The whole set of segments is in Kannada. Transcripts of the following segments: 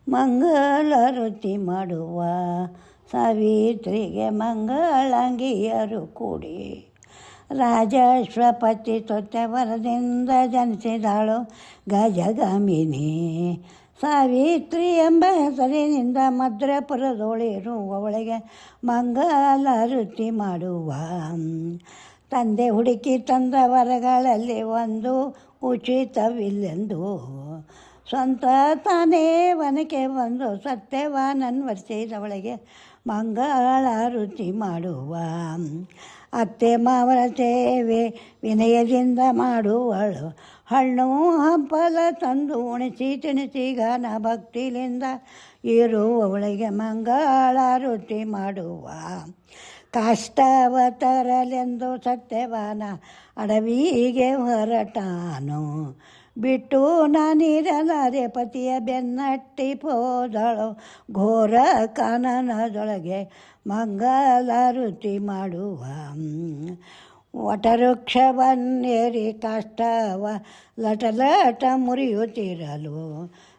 ಮಂಗಳಾರತಿ ಮಾಡುವ ಸಾವಿತ್ರಿಗೆ ಮಂಗಳಾಂಗಿಯರು ಕೂಡಿ ರಾಜಶ್ವಪತಿ ತೊಟ್ಟೆವರದಿಂದ ಜನಿಸಿದಳು ಗಜಗಾಮಿನಿ. ಸಾವಿತ್ರಿ ಎಂಬ ಹೆಸರಿನಿಂದ ಮಧುರಪುರದೊಳಿರುವವಳಿಗೆ ಮಂಗಳಾರತಿ ಮಾಡುವ. ತಂದೆ ಹುಡುಕಿ ತಂದ ವರಗಳಲ್ಲಿ ಒಂದು ಉಚಿತವಿಲ್ಲೆಂದು ಸ್ವಂತ ತಾನೇ ವನಕ್ಕೆ ಬಂದು ಸತ್ಯವಾನನ್ವರ್ಸಿದವಳಿಗೆ ಮಂಗಳಾರತಿ ಮಾಡುವ. ಅತ್ತೆ ಮಾವನ ಸೇವೆ ವಿನಯದಿಂದ ಮಾಡುವಳು. ಹಣ್ಣು ಹಂಪಲ ತಂದು ಉಣಿಸಿ ತಿಣಿಸಿ ಗಾನ ಭಕ್ತಿಲಿಂದ ಇರುವವಳಿಗೆ ಮಂಗಳಾರತಿ ಮಾಡುವ. ಕಾಷ್ಟವ ತರಲೆಂದು ಸತ್ಯವಾನ ಅಡವಿಗೆ ಹೊರಟಾನು. ಬಿಟ್ಟು ನಾನಿರಲಾರೆ ಪತಿಯ ಬೆನ್ನಟ್ಟಿ ಹೋದಳು ಘೋರ ಕಾನನದೊಳಗೆ ಮಂಗಳಾರತಿ ಮಾಡುವ. ವಟವೃಕ್ಷವನ್ನೇರಿ ಕಾಷ್ಟವ ಲಟಲಟ ಮುರಿಯುತ್ತಿರಲು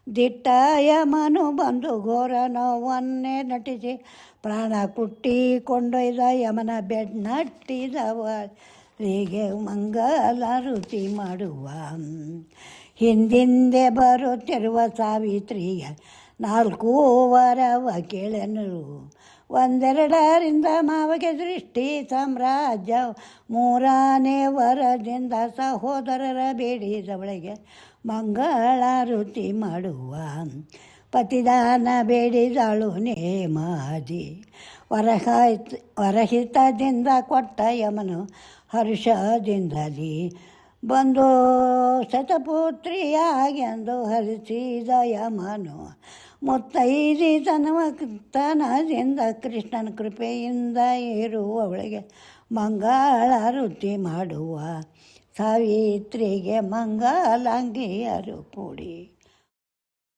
ದಿಟ್ಟಾಯ ಮನು ಬಂದು ಘೋರ ನೋವನ್ನೇ ನಟಿಸಿ ಪ್ರಾಣ ಕುಟ್ಟಿ ಕೊಂಡೊಯ್ದ ಯಮನ ಬೆನ್ನಟ್ಟಿದವಳಿಗೆ ಮಂಗಳಾರತಿ ಮಾಡುವ. ಹಿಂದಿಂದೆ ಬರುತ್ತಿರುವ ಸಾವಿತ್ರಿಯ 4 ವರವ ಕೇಳೆನು. ಒಂದೆರಡರಿಂದ ಮಾವಗೆ ದೃಷ್ಟಿ ಸಾಮ್ರಾಜ್ಯ 3ನೇ ವರದಿಂದ ಸಹೋದರರ ಬೇಡಿದವಳಿಗೆ ಮಂಗಳಾರತಿ ಮಾಡುವ. ಪತಿದಾನ ಬೇಡಿದಳು ನೇಮಾದಿ ವರಹಿತದಿಂದ ಕೊಟ್ಟ ಯಮನು ಹರ್ಷದಿಂದಲಿ ಬಂದು ಶತಪುತ್ರಿಯಾಗೆಂದು ಹರಿಸಿದ ಯಮನು. ಮುತ್ತೈದೆತನದಿಂದ ಕೃಷ್ಣನ ಕೃಪೆಯಿಂದ ಇರುವವಳಿಗೆ ಮಂಗಳಾರತಿ ಮಾಡುವ. ಸಾವಿತ್ರಿಗೆ ಮಂಗಳಾಂಗಿಯರು ಕೂಡಿ